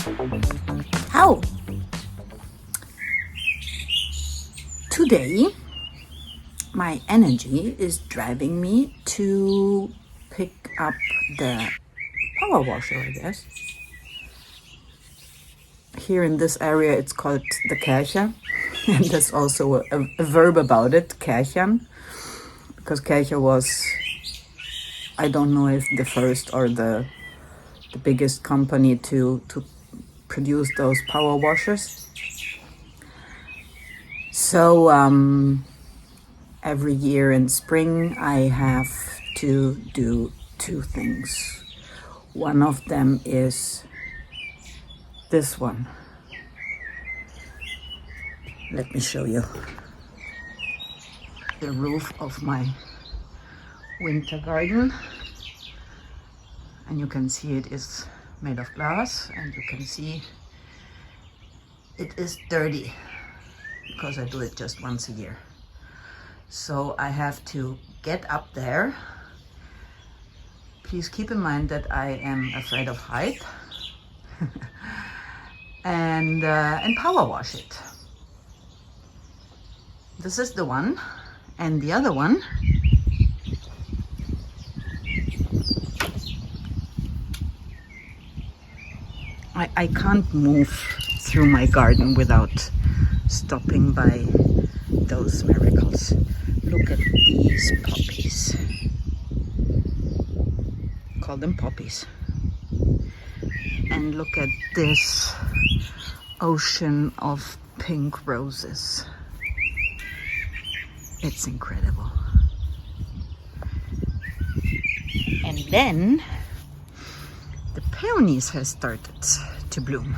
How? Today, my energy is driving me to pick up the power washer, I guess. Here in this area, it's called the Kirche, and there's also a verb about it, Kirchen, because Kirche was, I don't know if the first or the biggest company to produce those power washers. So every year in spring I have to do two things. One of them is this one. Let me show you the roof of my winter garden. And you can see it is made of glass, and you can see it is dirty because I do it just once a year. So I have to get up there. Please keep in mind that I am afraid of height. and power wash it. This is the one, and the other one I can't move through my garden without stopping by those miracles. Look at these poppies. Call them poppies. And look at this ocean of pink roses. It's incredible. And then the peonies has started to bloom.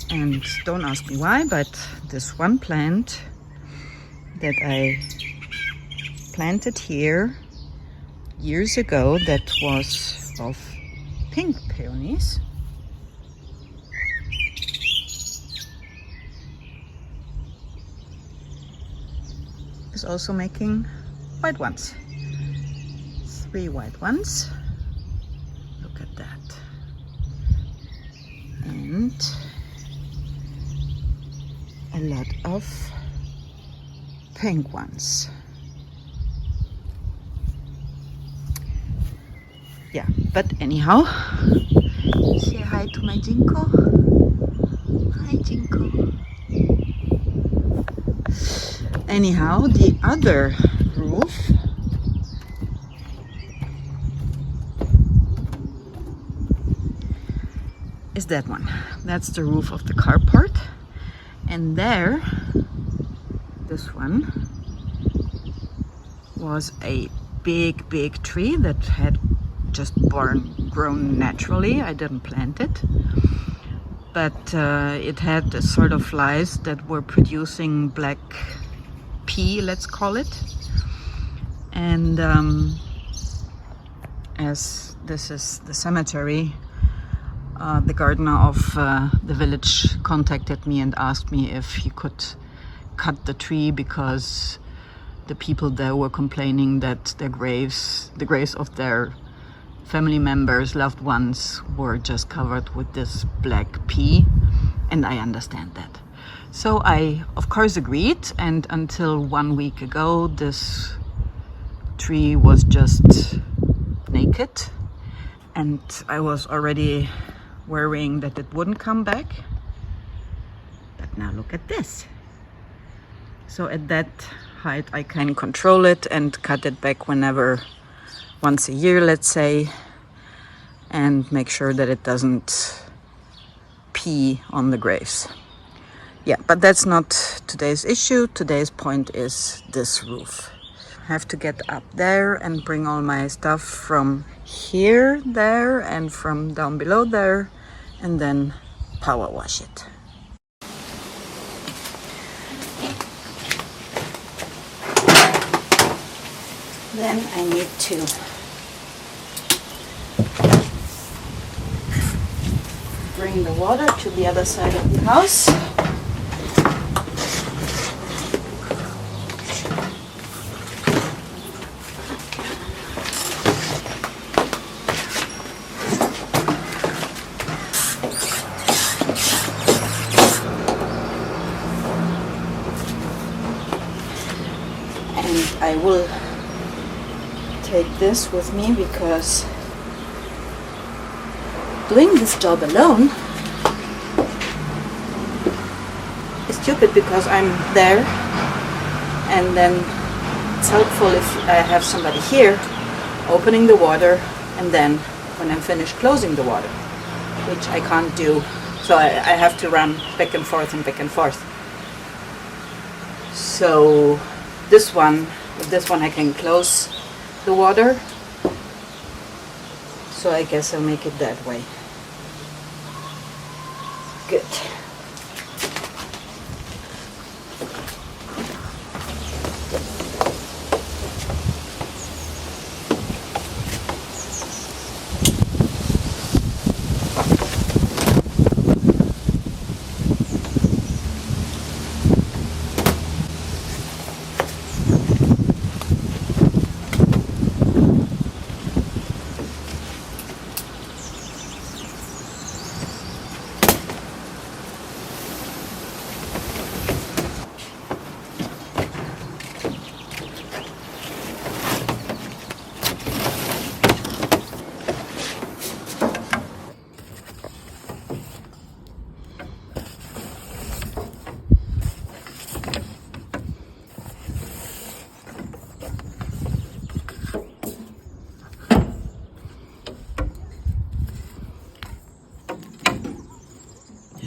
And don't ask me why, but this one plant that I planted here years ago that was of pink peonies is also making white ones. 3 white ones. Look at that. And a lot of pink ones. Yeah, but anyhow, say hi to my Jinko. Hi, Jinko. Anyhow, the other roof is that one. That's the roof of the carport. And there, this one was a big tree that had just grown naturally. I didn't plant it, but it had a sort of flies that were producing black pea, let's call it. And as this is the cemetery, the gardener of the village contacted me and asked me if he could cut the tree because the people there were complaining that their graves, the graves of their family members, loved ones, were just covered with this black pea, and I understand that. So I, of course, agreed, and until 1 week ago, this tree was just naked, and I was already worrying that it wouldn't come back. But now look at this. So at that height, I can control it and cut it back whenever, once a year, let's say, and make sure that it doesn't pee on the graves. Yeah, but that's not today's issue. Today's point is this roof. I have to get up there and bring all my stuff from here, there, and from down below there, and then power wash it. Then I need to bring the water to the other side of the house. this with me because doing this job alone is stupid because I'm there, and then it's helpful if I have somebody here opening the water and then when I'm finished closing the water, which I can't do. So I have to run back and forth and back and forth. So with this one I can close the water. So I guess I'll make it that way. Good.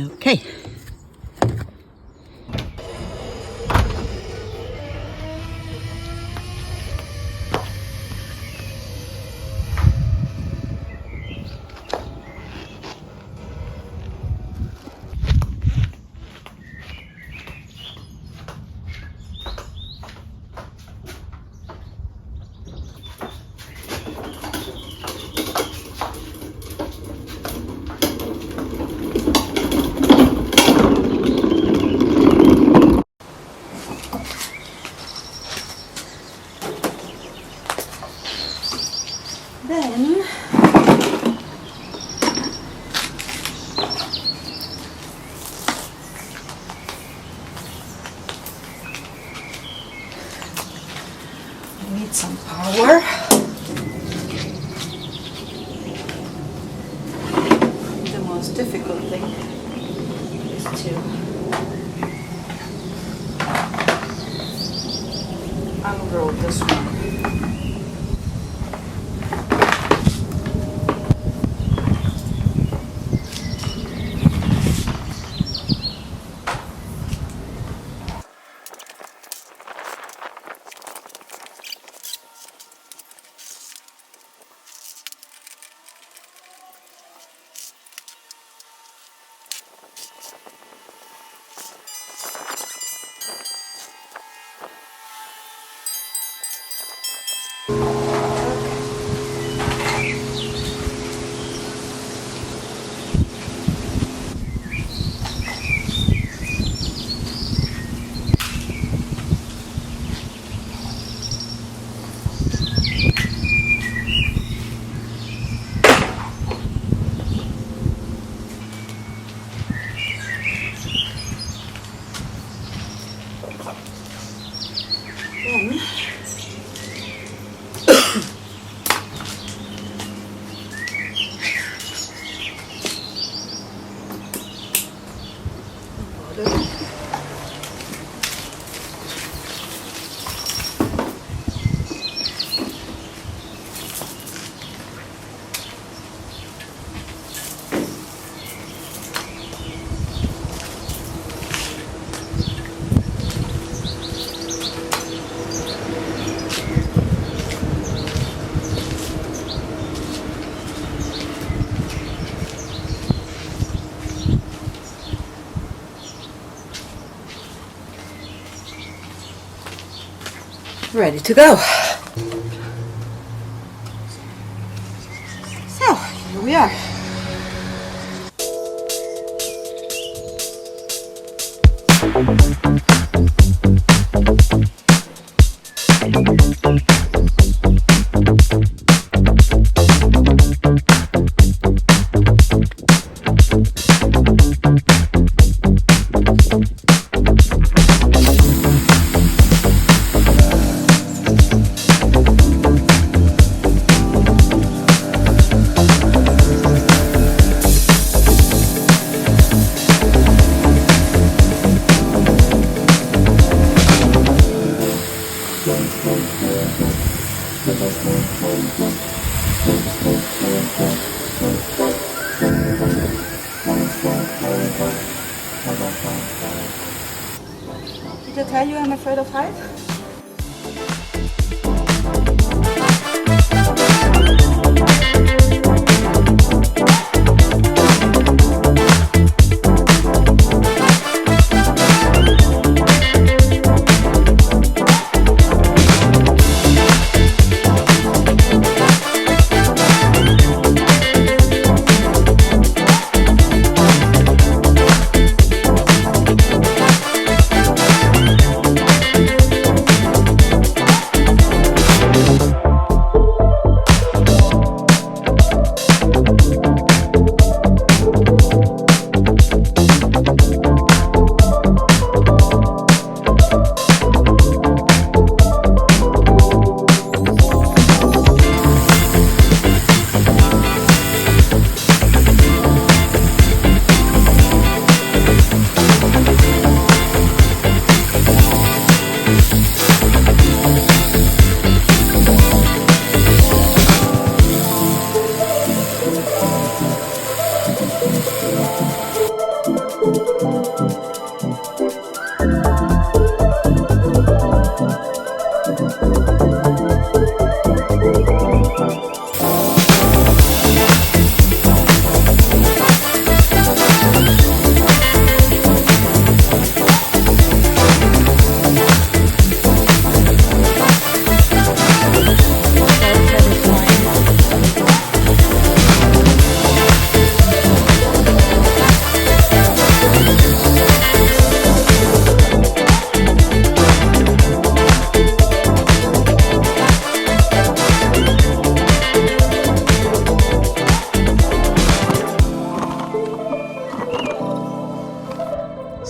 Okay. Then I need some power. The most difficult thing is to unroll this one. Then ready to go. So, here we are. Did I tell you I'm afraid of heights?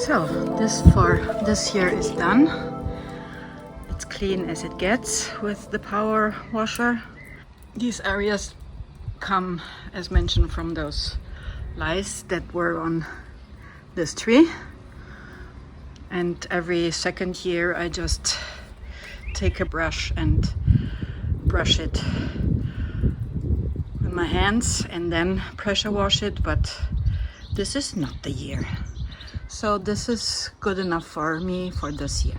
So this year is done. It's clean as it gets with the power washer. These areas come, as mentioned, from those lice that were on this tree. And every second year I just take a brush and brush it with my hands and then pressure wash it, but this is not the year. So this is good enough for me for this year.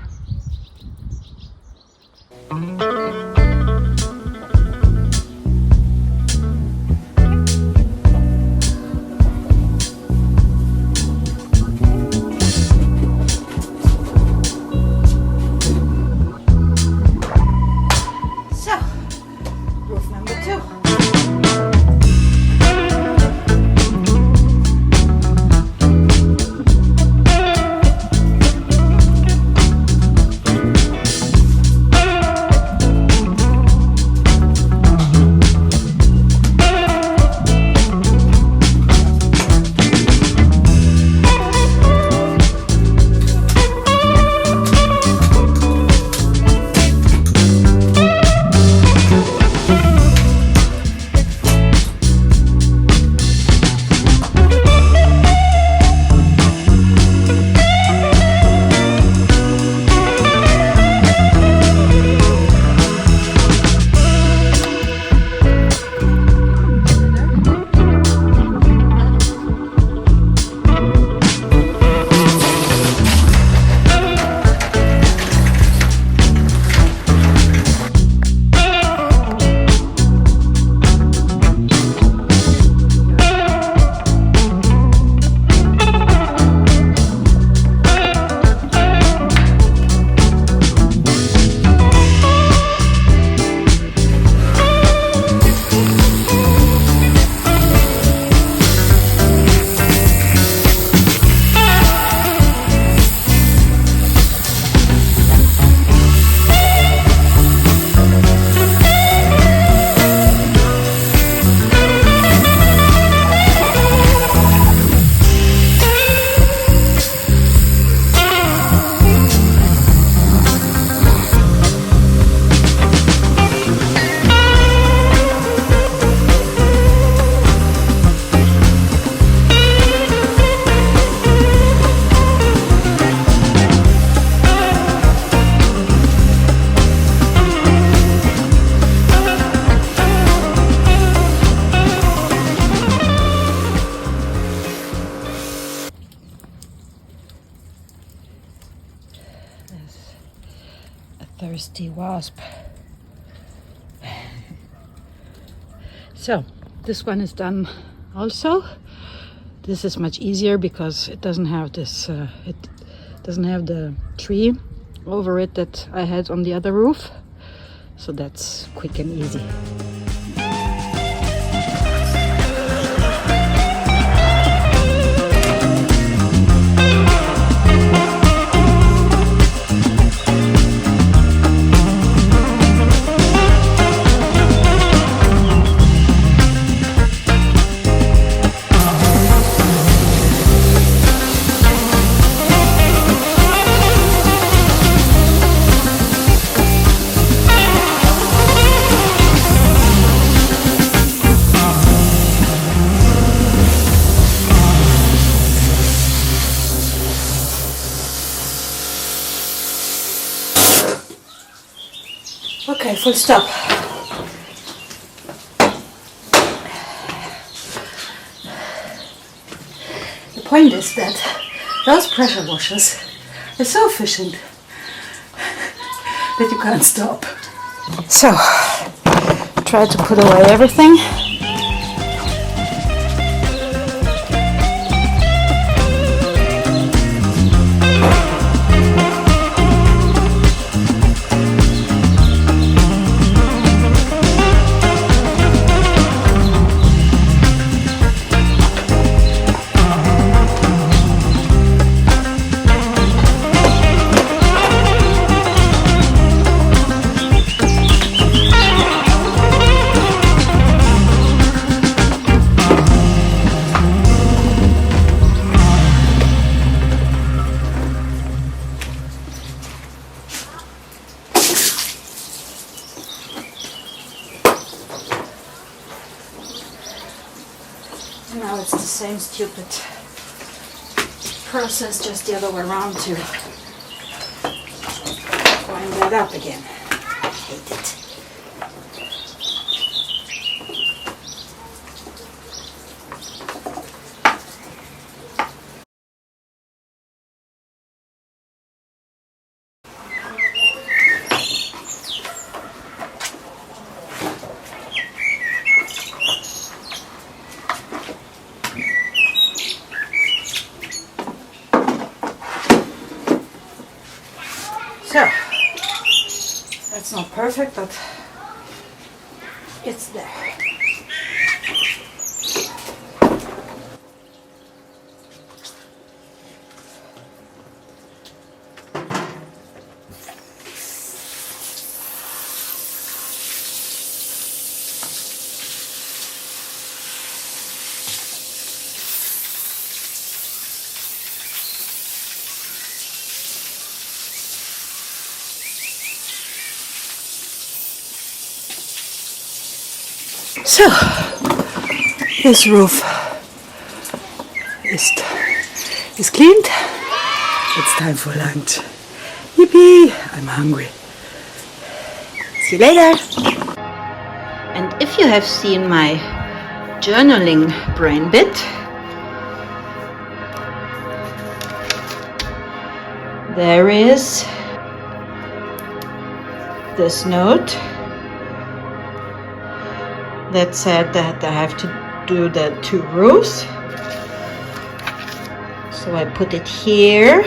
thirsty wasp. So this one is done also. This is much easier because it doesn't have this, it doesn't have the tree over it that I had on the other roof. So that's quick and easy. Okay, full stop. The point is that those pressure washers are so efficient that you can't stop. So, try to put away everything. Now it's the same stupid process, just the other way around to wind that up again. I hate it. So, that's not perfect, but it's there. So, this roof is cleaned. It's time for lunch. Yippee! I'm hungry. See you later. And if you have seen my journaling brain bit, there is this note that said that I have to do the 2 rows. So I put it here.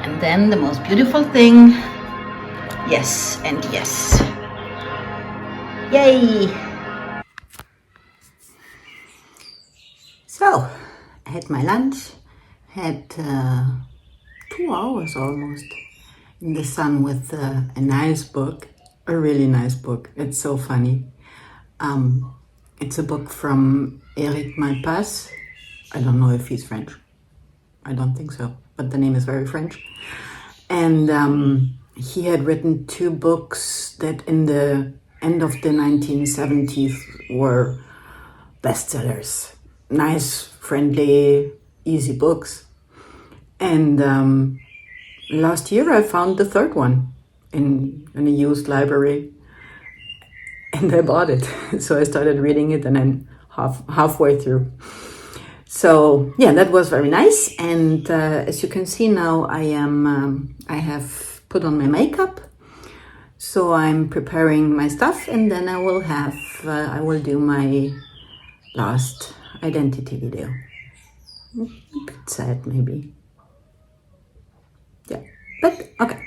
And then the most beautiful thing, yes and yes. Yay! So, I had my lunch, had 2 hours almost in the sun with a nice book. A really nice book. It's so funny. It's a book from Éric Malpass. I don't know if he's French. I don't think so, but the name is very French. And he had written 2 books that in the end of the 1970s were bestsellers. Nice, friendly, easy books. And last year I found the 3rd one in a used library, and I bought it. So I started reading it, and I'm halfway through. So yeah, that was very nice. And as you can see now, I have put on my makeup. So I'm preparing my stuff, and then I will do my last identity video. A bit sad maybe. Yeah, but okay.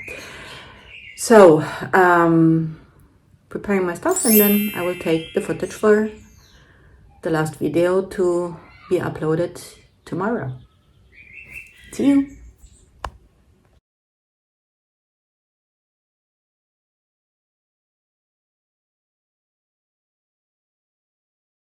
So preparing my stuff, and then I will take the footage for the last video to be uploaded tomorrow. See you.